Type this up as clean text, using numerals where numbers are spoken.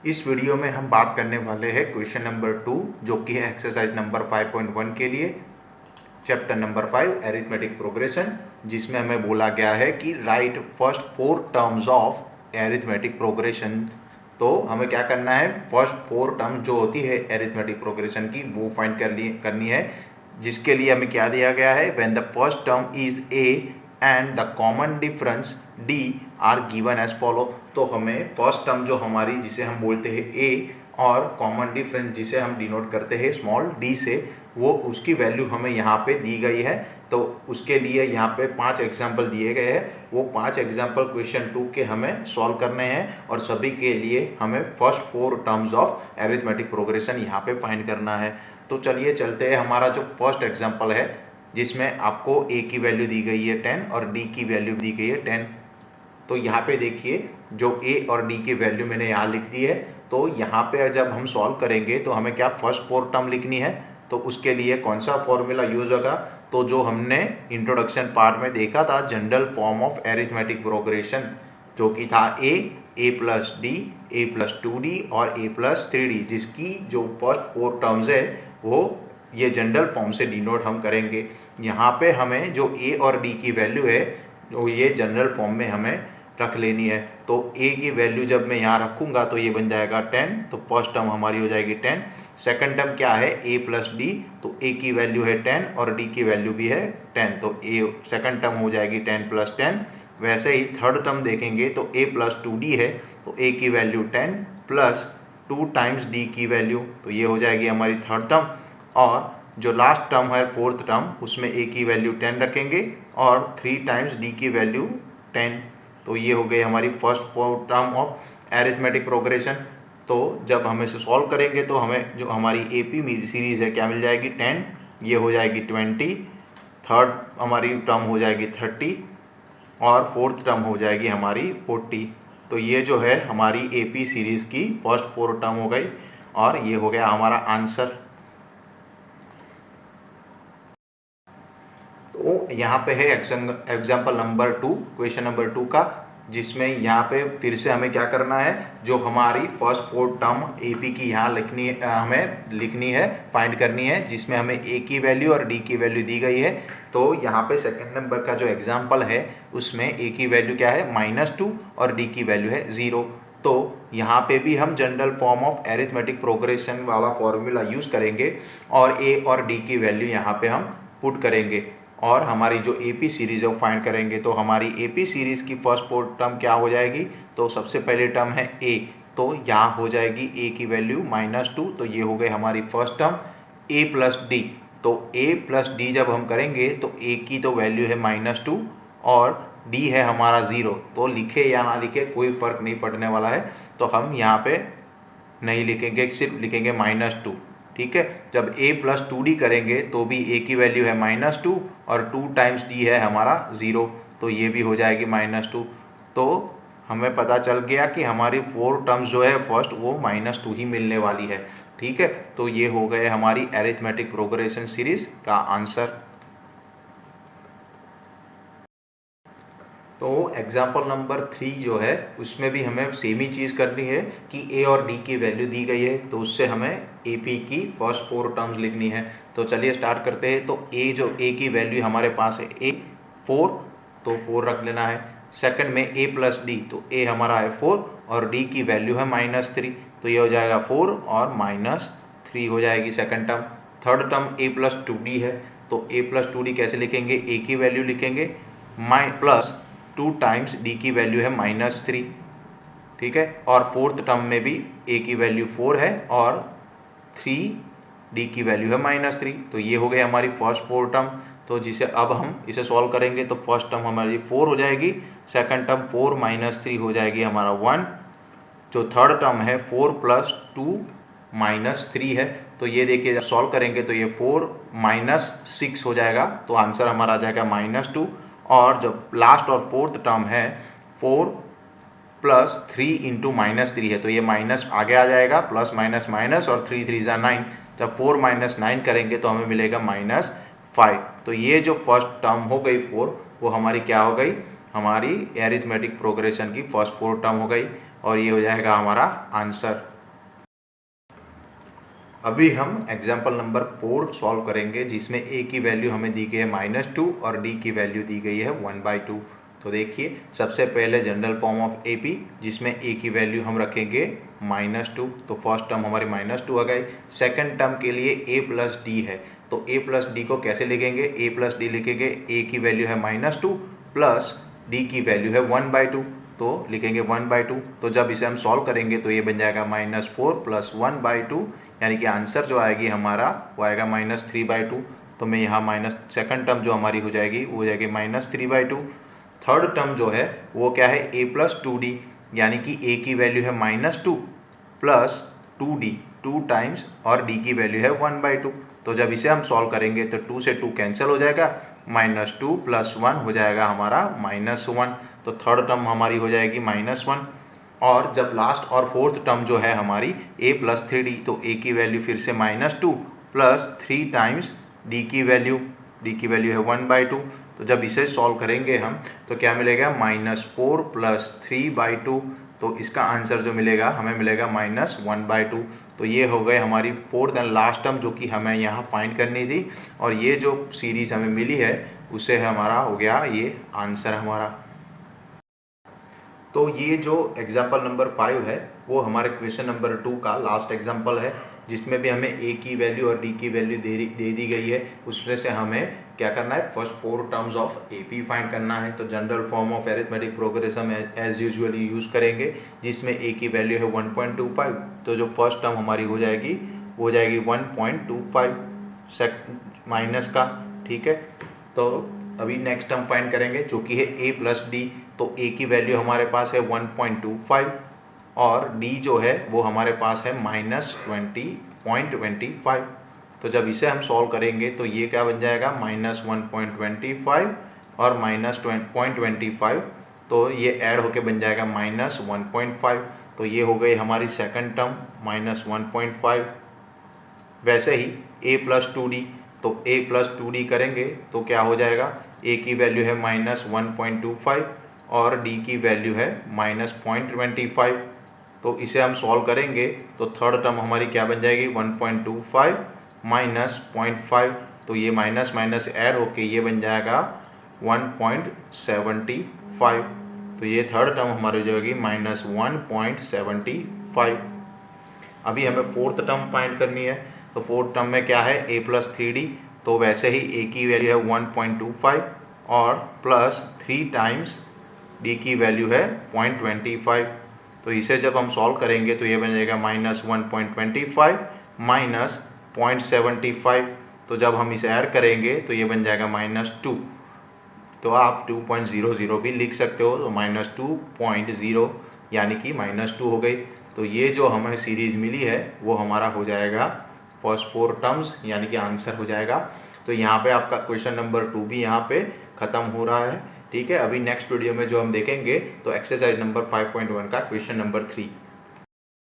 इस वीडियो में हम बात करने वाले हैं क्वेश्चन नंबर 2 जो कि है एक्सरसाइज नंबर 5.1 के लिए चैप्टर नंबर 5 एरिथमेटिक प्रोग्रेशन, जिसमें हमें बोला गया है कि right first 4 terms of arithmetic progression. तो हमें क्या करना है, फर्स्ट 4 टर्म जो होती है एरिथमेटिक प्रोग्रेशन की वो फाइंड करनी है, जिसके लिए हमें क्या दिया गया है, when the first term is a and the common difference d are given as follow. तो हमें फर्स्ट टर्म जो हमारी जिसे हम बोलते हैं ए और कॉमन डिफरेंस जिसे हम डिनोट करते हैं स्मॉल डी से, वो उसकी वैल्यू हमें यहाँ पे दी गई है। तो उसके लिए यहाँ पे 5 एग्जाम्पल दिए गए हैं, वो 5 एग्जाम्पल क्वेश्चन 2 के हमें सॉल्व करने हैं और सभी के लिए हमें first 4 terms of arithmetic progression यहाँ पे फाइंड करना है। तो चलिए चलते हैं, हमारा जो फर्स्ट एग्जाम्पल है जिसमें आपको ए की वैल्यू दी गई है 10 और डी की वैल्यू दी गई है 10। तो यहाँ पे देखिए जो ए और डी की वैल्यू मैंने यहाँ लिख दी है। तो यहाँ पे जब हम सॉल्व करेंगे तो हमें क्या फर्स्ट 4 टर्म लिखनी है, तो उसके लिए कौन सा फॉर्मूला यूज होगा, तो जो हमने इंट्रोडक्शन पार्ट में देखा था general form of arithmetic progression, जो कि था ए प्लस डी, ए प्लस 2d और ए प्लस 3d, जिसकी जो फर्स्ट 4 टर्म्स है वो ये जनरल फॉर्म से डिनोट हम करेंगे। यहाँ पे हमें जो ए और डी की वैल्यू है तो ये जनरल फॉर्म में हमें रख लेनी है। तो a की वैल्यू जब मैं यहाँ रखूँगा तो ये बन जाएगा 10, तो फर्स्ट टर्म हमारी हो जाएगी 10। सेकंड टर्म क्या है, a प्लस डी, तो a की वैल्यू है 10 और d की वैल्यू भी है 10, तो a सेकंड टर्म हो जाएगी 10 प्लस 10। वैसे ही थर्ड टर्म देखेंगे तो a प्लस 2d है, तो a की वैल्यू 10 प्लस 2 टाइम्स d की वैल्यू, तो ये हो जाएगी हमारी थर्ड टर्म। और जो लास्ट टर्म है फोर्थ टर्म, उसमें a की वैल्यू 10 रखेंगे और 3 टाइम्स d की वैल्यू 10, तो ये हो गई हमारी first 4 term of arithmetic progression. तो जब हम इसे सॉल्व करेंगे तो हमें जो हमारी एपी सीरीज है क्या मिल जाएगी, 10, ये हो जाएगी 20, थर्ड हमारी टर्म हो जाएगी 30 और फोर्थ टर्म हो जाएगी हमारी 40। तो ये जो है हमारी एपी सीरीज की फर्स्ट 4 टर्म हो गई और ये हो गया हमारा आंसर। तो यहाँ पे है एग्जाम्पल नंबर 2, क्वेश्चन नंबर 2 का, जिसमें यहाँ पे फिर से हमें क्या करना है, जो हमारी फर्स्ट 4 टर्म एपी की यहाँ हमें लिखनी है, फाइंड करनी है, जिसमें हमें ए की वैल्यू और डी की वैल्यू दी गई है। तो यहाँ पे सेकंड नंबर का जो एग्जाम्पल है उसमें ए की वैल्यू क्या है -2 और डी की वैल्यू है 0। तो यहाँ पे भी हम general form of arithmetic progression वाला फॉर्मूला यूज़ करेंगे और ए और डी की वैल्यू यहाँ पे हम पुट करेंगे और हमारी जो एपी सीरीज है वो फाइंड करेंगे। तो हमारी एपी सीरीज की फर्स्ट 4 टर्म क्या हो जाएगी, तो सबसे पहले टर्म है ए, तो यहाँ हो जाएगी ए की वैल्यू -2, तो ये हो गई हमारी फर्स्ट टर्म। ए प्लस डी, तो ए प्लस डी जब हम करेंगे तो ए की तो वैल्यू है -2 और डी है हमारा 0, तो लिखे या ना लिखे कोई फर्क नहीं पड़ने वाला है, तो हम यहाँ पे नहीं लिखेंगे, सिर्फ लिखेंगे -2। ठीक है, जब a प्लस 2d करेंगे तो भी a की वैल्यू है -2 और 2 टाइम्स d है हमारा 0, तो ये भी हो जाएगी -2। तो हमें पता चल गया कि हमारी 4 टर्म्स जो है फर्स्ट वो -2 ही मिलने वाली है। ठीक है, तो ये हो गए हमारी एरिथमेटिक प्रोग्रेशन सीरीज का आंसर। तो एग्जाम्पल नंबर 3 जो है उसमें भी हमें सेम ही चीज़ करनी है कि ए और डी की वैल्यू दी गई है, तो उससे हमें ए पी की फर्स्ट 4 टर्म्स लिखनी है। तो चलिए स्टार्ट करते हैं। तो ए की वैल्यू हमारे पास है 4, तो 4 रख लेना है। सेकंड में ए प्लस डी, तो ए हमारा है 4 और डी की वैल्यू है -3, तो ये हो जाएगा 4 और -3 हो जाएगी सेकंड टर्म। थर्ड टर्म ए प्लस 2d है, तो ए प्लस 2d कैसे लिखेंगे, ए की वैल्यू लिखेंगे प्लस 2 टाइम्स डी की वैल्यू है -3। ठीक है, और फोर्थ टर्म में भी ए की वैल्यू 4 है और 3 डी की वैल्यू है -3, तो ये हो गई हमारी फर्स्ट 4 टर्म। तो जिसे अब हम इसे सॉल्व करेंगे तो फर्स्ट टर्म हमारी 4 हो जाएगी, सेकंड टर्म 4 -3 हो जाएगी हमारा 1, जो थर्ड टर्म है 4 प्लस 2 -3 है, तो ये देखिए जब सॉल्व करेंगे तो ये 4 -6 हो जाएगा, तो आंसर हमारा आ जाएगा -2। और जब लास्ट और फोर्थ टर्म है 4 प्लस 3 इंटू -3 है, तो ये माइनस आगे आ जाएगा, प्लस माइनस माइनस और 3 3 ज़ा 9, जब 4 - 9 करेंगे तो हमें मिलेगा -5। तो ये जो फर्स्ट टर्म हो गई 4, वो हमारी क्या हो गई, हमारी एरिथमेटिक प्रोग्रेशन की फर्स्ट 4 टर्म हो गई। और ये हो जाएगा हमारा आंसर। अभी हम एग्जाम्पल नंबर 4 सॉल्व करेंगे, जिसमें a की वैल्यू हमें दी गई है -2 और d की वैल्यू दी गई है 1/2। तो देखिए सबसे पहले जनरल फॉर्म ऑफ AP, जिसमें a की वैल्यू हम रखेंगे -2, तो फर्स्ट टर्म हमारी -2 आ गई। सेकंड टर्म के लिए a प्लस डी है, तो a प्लस डी को कैसे लिखेंगे, a प्लस डी लिखेंगे, a की वैल्यू है -2 प्लस d की वैल्यू है 1/2, तो लिखेंगे 1/2। तो जब इसे हम सॉल्व करेंगे तो ये बन जाएगा -4 प्लस 1/2, यानी कि आंसर जो आएगी हमारा वो आएगा -3/2। तो मैं यहाँ सेकंड टर्म जो हमारी हो जाएगी वो हो जाएगी -3/2। थर्ड टर्म जो है वो क्या है, a प्लस 2d, यानी कि a की वैल्यू है -2 प्लस 2d, 2 टाइम्स, और d की वैल्यू है 1/2। तो जब इसे हम सॉल्व करेंगे तो 2 से 2 कैंसिल हो जाएगा, -2 प्लस 1 हो जाएगा हमारा -1। तो थर्ड टर्म हमारी हो जाएगी -1। और जब लास्ट और फोर्थ टर्म जो है हमारी a प्लस 3d, तो a की वैल्यू फिर से -2 प्लस 3 टाइम्स d की वैल्यू है 1/2। तो जब इसे सॉल्व करेंगे हम तो क्या मिलेगा, -4 प्लस 3/2। तो इसका आंसर जो मिलेगा हमें मिलेगा -1/2। तो ये हो गए हमारी फोर्थ एंड लास्ट टर्म जो कि हमें यहाँ फाइंड करनी थी, और ये जो सीरीज हमें मिली है उससे हमारा हो गया ये आंसर हमारा। तो ये जो एग्जाम्पल नंबर 5 है वो हमारे क्वेश्चन नंबर 2 का लास्ट एग्जाम्पल है, जिसमें भी हमें a की वैल्यू और d की वैल्यू दे दी गई है। उसमें से हमें क्या करना है, first 4 terms of AP find करना है। तो general form of arithmetic progression as usually use करेंगे, जिसमें a की वैल्यू है 1.25। तो जो फर्स्ट टर्म हमारी हो जाएगी वो हो जाएगी 1.25 माइनस का, ठीक है। तो अभी नेक्स्ट टर्म फाइंड करेंगे जो कि है a प्लस डी। तो a की वैल्यू हमारे पास है 1.25 और d जो है वो हमारे पास है -20.25। तो जब इसे हम सॉल्व करेंगे तो ये क्या बन जाएगा, -1.25 और -0.25, तो ये ऐड होके बन जाएगा -1.5। तो ये हो गई हमारी सेकंड टर्म -1.5। वैसे ही a प्लस 2d, तो a प्लस 2d करेंगे तो क्या हो जाएगा, a की वैल्यू है -1.25 और d की वैल्यू है -0.25। तो इसे हम सॉल्व करेंगे तो थर्ड टर्म हमारी क्या बन जाएगी, 1.25 माइनस 0.5, तो ये माइनस माइनस ऐड होके ये बन जाएगा 1.75। तो ये थर्ड टर्म हमारी हो जाएगी -1.75। अभी हमें फोर्थ टर्म फाइंड करनी है। तो फोर्थ टर्म में क्या है, a प्लस 3d, तो वैसे ही a की वैल्यू है 1.25 और प्लस 3 टाइम्स d की वैल्यू है 0.25। तो इसे जब हम सॉल्व करेंगे तो ये बन जाएगा -1.25 माइनस 0.75। तो जब हम इसे ऐड करेंगे तो ये बन जाएगा -2। तो आप 2.00 भी लिख सकते हो, तो -2.0 यानी कि -2 हो गई। तो ये जो हमें सीरीज मिली है वो हमारा हो जाएगा फर्स्ट 4 टर्म्स, यानी कि आंसर हो जाएगा। तो यहाँ पे आपका क्वेश्चन नंबर 2 भी यहाँ पे ख़त्म हो रहा है, ठीक है। अभी नेक्स्ट वीडियो में जो हम देखेंगे तो एक्सरसाइज नंबर 5.1 का क्वेश्चन नंबर 3।